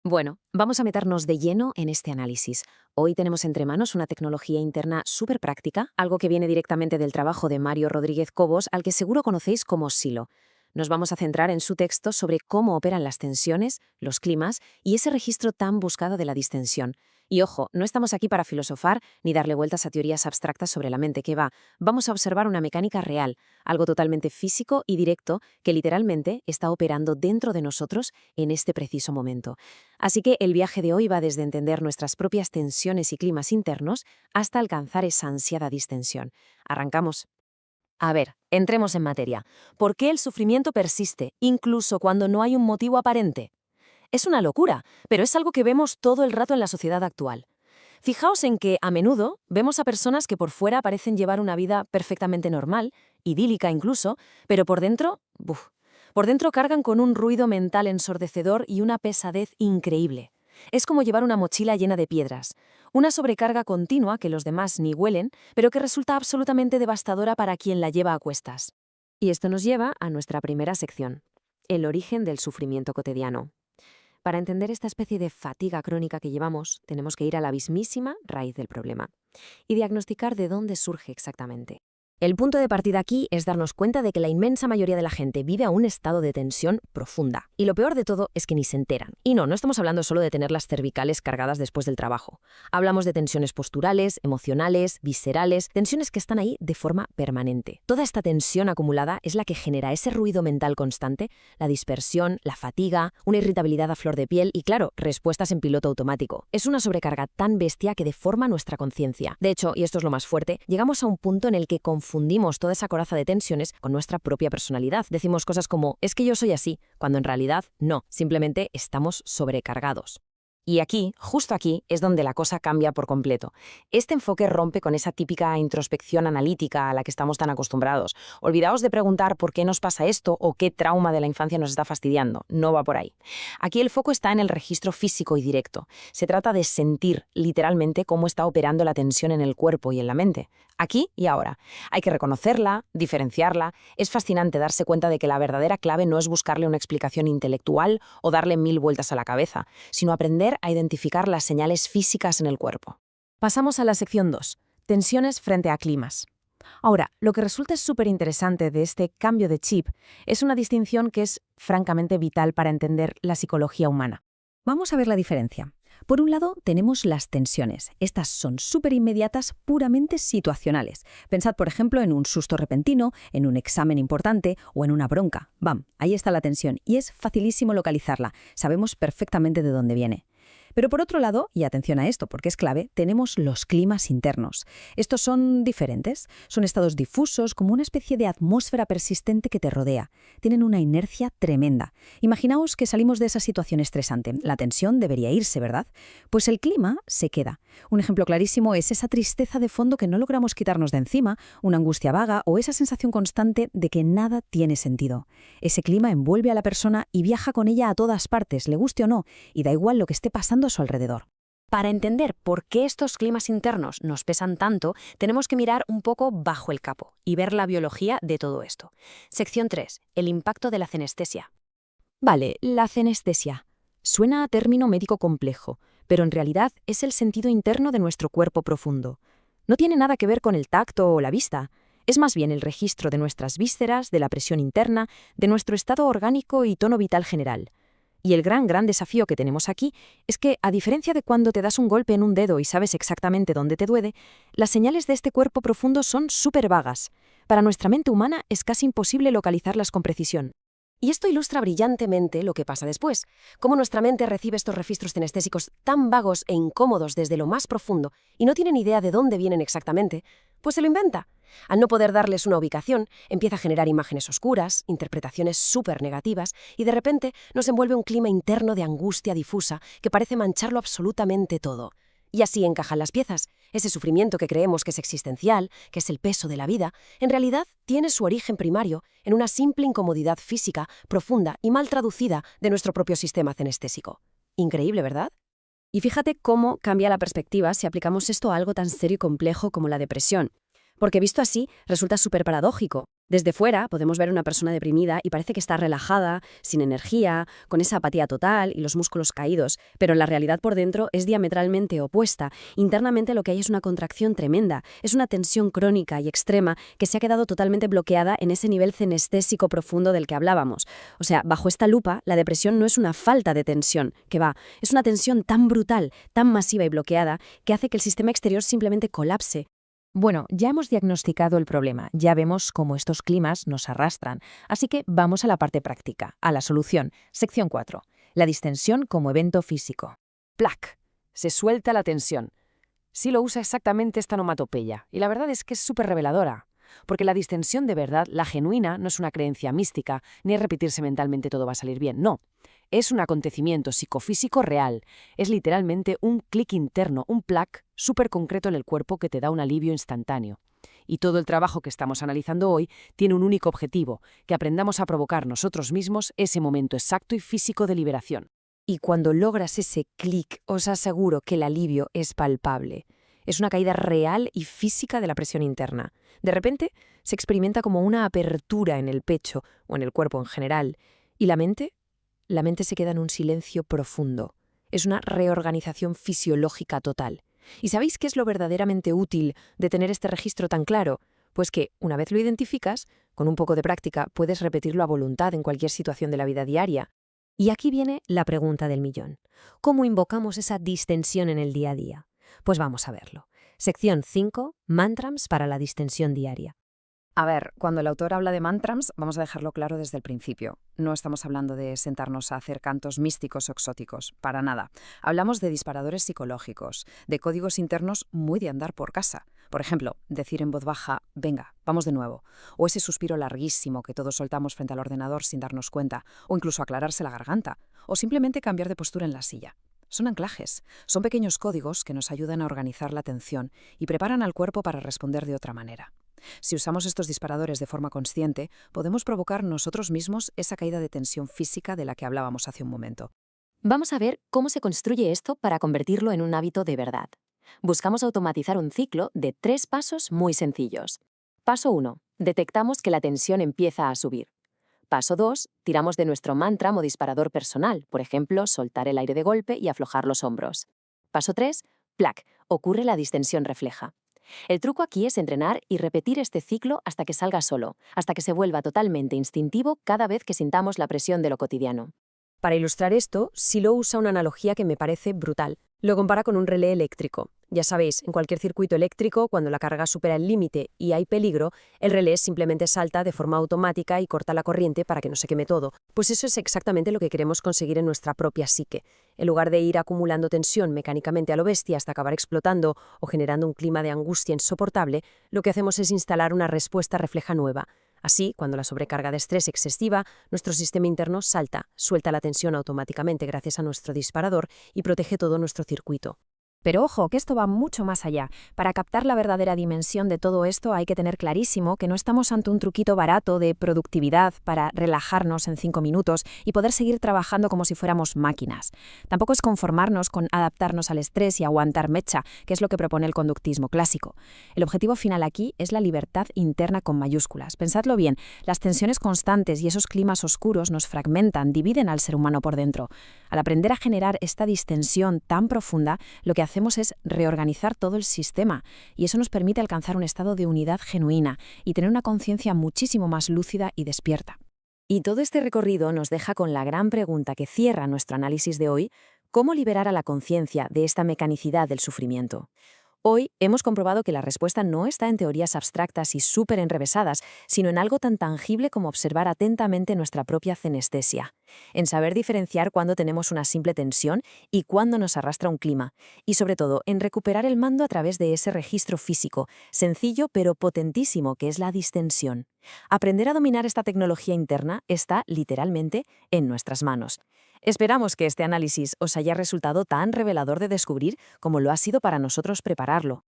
Bueno, vamos a meternos de lleno en este análisis. Hoy tenemos entre manos una tecnología interna súper práctica, algo que viene directamente del trabajo de Mario Rodríguez Cobos, al que seguro conocéis como Silo. Nos vamos a centrar en su texto sobre cómo operan las tensiones, los climas y ese registro tan buscado de la distensión. Y ojo, no estamos aquí para filosofar ni darle vueltas a teorías abstractas sobre la mente, que va. Vamos a observar una mecánica real, algo totalmente físico y directo que literalmente está operando dentro de nosotros en este preciso momento. Así que el viaje de hoy va desde entender nuestras propias tensiones y climas internos hasta alcanzar esa ansiada distensión. Arrancamos. A ver, entremos en materia. ¿Por qué el sufrimiento persiste, incluso cuando no hay un motivo aparente? Es una locura, pero es algo que vemos todo el rato en la sociedad actual. Fijaos en que, a menudo, vemos a personas que por fuera parecen llevar una vida perfectamente normal, idílica incluso, pero por dentro, ¡buf! Por dentro cargan con un ruido mental ensordecedor y una pesadez increíble. Es como llevar una mochila llena de piedras, una sobrecarga continua que los demás ni huelen, pero que resulta absolutamente devastadora para quien la lleva a cuestas. Y esto nos lleva a nuestra primera sección, el origen del sufrimiento cotidiano. Para entender esta especie de fatiga crónica que llevamos, tenemos que ir a la mismísima raíz del problema y diagnosticar de dónde surge exactamente. El punto de partida aquí es darnos cuenta de que la inmensa mayoría de la gente vive a un estado de tensión profunda. Y lo peor de todo es que ni se enteran. Y no estamos hablando solo de tener las cervicales cargadas después del trabajo. Hablamos de tensiones posturales, emocionales, viscerales, tensiones que están ahí de forma permanente. Toda esta tensión acumulada es la que genera ese ruido mental constante, la dispersión, la fatiga, una irritabilidad a flor de piel y, claro, respuestas en piloto automático. Es una sobrecarga tan bestia que deforma nuestra conciencia. De hecho, y esto es lo más fuerte, llegamos a un punto en el que confundimos toda esa coraza de tensiones con nuestra propia personalidad. Decimos cosas como, es que yo soy así, cuando en realidad no, simplemente estamos sobrecargados. Y aquí, justo aquí, es donde la cosa cambia por completo. Este enfoque rompe con esa típica introspección analítica a la que estamos tan acostumbrados. Olvidaos de preguntar por qué nos pasa esto o qué trauma de la infancia nos está fastidiando. No va por ahí. Aquí el foco está en el registro físico y directo. Se trata de sentir, literalmente, cómo está operando la tensión en el cuerpo y en la mente. Aquí y ahora. Hay que reconocerla, diferenciarla. Es fascinante darse cuenta de que la verdadera clave no es buscarle una explicación intelectual o darle 1000 vueltas a la cabeza, sino aprender a identificar las señales físicas en el cuerpo. Pasamos a la sección 2, tensiones frente a climas. Ahora, lo que resulta súper interesante de este cambio de chip es una distinción que es francamente vital para entender la psicología humana. Vamos a ver la diferencia. Por un lado, tenemos las tensiones. Estas son súper inmediatas, puramente situacionales. Pensad, por ejemplo, en un susto repentino, en un examen importante o en una bronca. ¡Bam! Ahí está la tensión y es facilísimo localizarla. Sabemos perfectamente de dónde viene. Pero por otro lado, y atención a esto porque es clave, tenemos los climas internos. Estos son diferentes, son estados difusos, como una especie de atmósfera persistente que te rodea. Tienen una inercia tremenda. Imaginaos que salimos de esa situación estresante. La tensión debería irse, ¿verdad? Pues el clima se queda. Un ejemplo clarísimo es esa tristeza de fondo que no logramos quitarnos de encima, una angustia vaga o esa sensación constante de que nada tiene sentido. Ese clima envuelve a la persona y viaja con ella a todas partes, le guste o no, y da igual lo que esté pasando a su alrededor. Para entender por qué estos climas internos nos pesan tanto, tenemos que mirar un poco bajo el capó y ver la biología de todo esto. Sección 3. El impacto de la cenestesia. Vale, la cenestesia. Suena a término médico complejo, pero en realidad es el sentido interno de nuestro cuerpo profundo. No tiene nada que ver con el tacto o la vista. Es más bien el registro de nuestras vísceras, de la presión interna, de nuestro estado orgánico y tono vital general. Y el gran desafío que tenemos aquí es que, a diferencia de cuando te das un golpe en un dedo y sabes exactamente dónde te duele, las señales de este cuerpo profundo son súper vagas. Para nuestra mente humana es casi imposible localizarlas con precisión. Y esto ilustra brillantemente lo que pasa después, cómo nuestra mente recibe estos registros cinestésicos tan vagos e incómodos desde lo más profundo y no tiene ni idea de dónde vienen exactamente, pues se lo inventa. Al no poder darles una ubicación, empieza a generar imágenes oscuras, interpretaciones súper negativas y de repente nos envuelve un clima interno de angustia difusa que parece mancharlo absolutamente todo. Y así encajan las piezas. Ese sufrimiento que creemos que es existencial, que es el peso de la vida, en realidad tiene su origen primario en una simple incomodidad física, profunda y mal traducida de nuestro propio sistema cenestésico. Increíble, ¿verdad? Y fíjate cómo cambia la perspectiva si aplicamos esto a algo tan serio y complejo como la depresión. Porque visto así, resulta súper paradójico. Desde fuera podemos ver a una persona deprimida y parece que está relajada, sin energía, con esa apatía total y los músculos caídos, pero la realidad por dentro es diametralmente opuesta. Internamente lo que hay es una contracción tremenda, es una tensión crónica y extrema que se ha quedado totalmente bloqueada en ese nivel cenestésico profundo del que hablábamos. O sea, bajo esta lupa, la depresión no es una falta de tensión, que va, es una tensión tan brutal, tan masiva y bloqueada, que hace que el sistema exterior simplemente colapse. Bueno, ya hemos diagnosticado el problema, ya vemos cómo estos climas nos arrastran, así que vamos a la parte práctica, a la solución. Sección 4. La distensión como evento físico. ¡Plac! Se suelta la tensión. Silo usa exactamente esta onomatopeya, y la verdad es que es súper reveladora. Porque la distensión de verdad, la genuina, no es una creencia mística, ni es repetirse mentalmente todo va a salir bien, no. Es un acontecimiento psicofísico real. Es literalmente un clic interno, un plac súper concreto en el cuerpo que te da un alivio instantáneo. Y todo el trabajo que estamos analizando hoy tiene un único objetivo, que aprendamos a provocar nosotros mismos ese momento exacto y físico de liberación. Y cuando logras ese clic, os aseguro que el alivio es palpable. Es una caída real y física de la presión interna. De repente, se experimenta como una apertura en el pecho o en el cuerpo en general. ¿Y la mente? La mente se queda en un silencio profundo. Es una reorganización fisiológica total. ¿Y sabéis qué es lo verdaderamente útil de tener este registro tan claro? Pues que, una vez lo identificas, con un poco de práctica puedes repetirlo a voluntad en cualquier situación de la vida diaria. Y aquí viene la pregunta del millón. ¿Cómo invocamos esa distensión en el día a día? Pues vamos a verlo. Sección 5. Mantras para la distensión diaria. A ver, cuando el autor habla de mantras, vamos a dejarlo claro desde el principio. No estamos hablando de sentarnos a hacer cantos místicos o exóticos, para nada. Hablamos de disparadores psicológicos, de códigos internos muy de andar por casa. Por ejemplo, decir en voz baja, venga, vamos de nuevo. O ese suspiro larguísimo que todos soltamos frente al ordenador sin darnos cuenta. O incluso aclararse la garganta. O simplemente cambiar de postura en la silla. Son anclajes, son pequeños códigos que nos ayudan a organizar la atención y preparan al cuerpo para responder de otra manera. Si usamos estos disparadores de forma consciente, podemos provocar nosotros mismos esa caída de tensión física de la que hablábamos hace un momento. Vamos a ver cómo se construye esto para convertirlo en un hábito de verdad. Buscamos automatizar un ciclo de 3 pasos muy sencillos. Paso 1. Detectamos que la tensión empieza a subir. Paso 2. Tiramos de nuestro mantra o disparador personal, por ejemplo, soltar el aire de golpe y aflojar los hombros. Paso 3. Plac. Ocurre la distensión refleja. El truco aquí es entrenar y repetir este ciclo hasta que salga solo, hasta que se vuelva totalmente instintivo cada vez que sintamos la presión de lo cotidiano. Para ilustrar esto, Silo usa una analogía que me parece brutal. Lo compara con un relé eléctrico. Ya sabéis, en cualquier circuito eléctrico, cuando la carga supera el límite y hay peligro, el relé simplemente salta de forma automática y corta la corriente para que no se queme todo. Pues eso es exactamente lo que queremos conseguir en nuestra propia psique. En lugar de ir acumulando tensión mecánicamente a lo bestia hasta acabar explotando o generando un clima de angustia insoportable, lo que hacemos es instalar una respuesta refleja nueva. Así, cuando la sobrecarga de estrés excesiva, nuestro sistema interno salta, suelta la tensión automáticamente gracias a nuestro disparador y protege todo nuestro circuito. Pero ojo, que esto va mucho más allá. Para captar la verdadera dimensión de todo esto hay que tener clarísimo que no estamos ante un truquito barato de productividad para relajarnos en 5 minutos y poder seguir trabajando como si fuéramos máquinas. Tampoco es conformarnos con adaptarnos al estrés y aguantar mecha, que es lo que propone el conductismo clásico. El objetivo final aquí es la libertad interna con mayúsculas. Pensadlo bien, las tensiones constantes y esos climas oscuros nos fragmentan, dividen al ser humano por dentro. Al aprender a generar esta distensión tan profunda, lo que hacemos es reorganizar todo el sistema y eso nos permite alcanzar un estado de unidad genuina y tener una conciencia muchísimo más lúcida y despierta. Y todo este recorrido nos deja con la gran pregunta que cierra nuestro análisis de hoy: ¿cómo liberar a la conciencia de esta mecanicidad del sufrimiento? Hoy hemos comprobado que la respuesta no está en teorías abstractas y súper enrevesadas, sino en algo tan tangible como observar atentamente nuestra propia cenestesia, en saber diferenciar cuándo tenemos una simple tensión y cuándo nos arrastra un clima, y sobre todo en recuperar el mando a través de ese registro físico, sencillo pero potentísimo que es la distensión. Aprender a dominar esta tecnología interna está literalmente en nuestras manos. Esperamos que este análisis os haya resultado tan revelador de descubrir como lo ha sido para nosotros prepararlo.